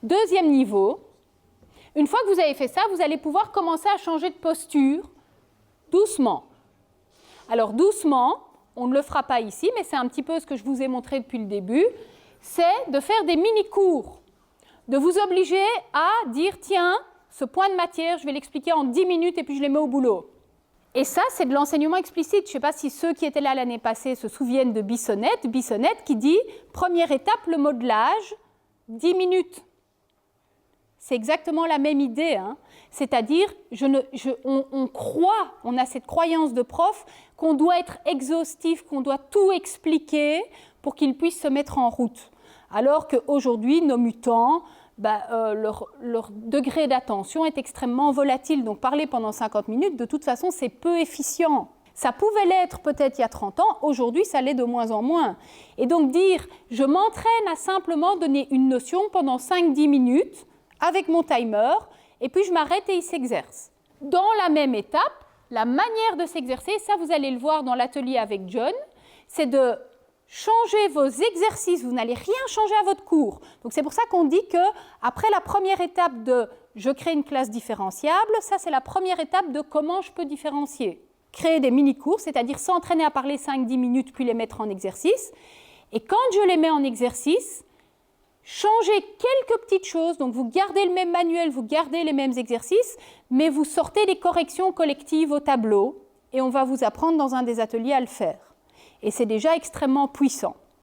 Deuxième niveau, une fois que vous avez fait ça, vous allez pouvoir commencer à changer de posture doucement. Alors doucement, on ne le fera pas ici, mais c'est un petit peu ce que je vous ai montré depuis le début, c'est de faire des mini-cours, de vous obliger à dire, tiens, ce point de matière, je vais l'expliquer en 10 minutes et puis je les mets au boulot. Et ça, c'est de l'enseignement explicite. Je ne sais pas si ceux qui étaient là l'année passée se souviennent de Bissonnette qui dit, première étape, le modelage, 10 minutes. C'est exactement la même idée, hein. C'est-à-dire, on a cette croyance de prof qu'on doit être exhaustif, qu'on doit tout expliquer pour qu'ils puissent se mettre en route. Alors qu'aujourd'hui, nos mutants, leur degré d'attention est extrêmement volatile. Donc parler pendant 50 minutes, de toute façon, c'est peu efficient. Ça pouvait l'être peut-être il y a 30 ans, aujourd'hui, ça l'est de moins en moins. Et donc dire, je m'entraîne à simplement donner une notion pendant 5-10 minutes avec mon timer, et puis je m'arrête et il s'exerce. Dans la même étape, la manière de s'exercer, ça vous allez le voir dans l'atelier avec John, c'est de changer vos exercices, vous n'allez rien changer à votre cours. Donc c'est pour ça qu'on dit qu'après la première étape de « je crée une classe différenciable », ça c'est la première étape de comment je peux différencier. Créer des mini-cours, c'est-à-dire s'entraîner à parler 5-10 minutes puis les mettre en exercice. Et quand je les mets en exercice, changez quelques petites choses, donc vous gardez le même manuel, vous gardez les mêmes exercices, mais vous sortez les corrections collectives au tableau et on va vous apprendre dans un des ateliers à le faire. Et c'est déjà extrêmement puissant.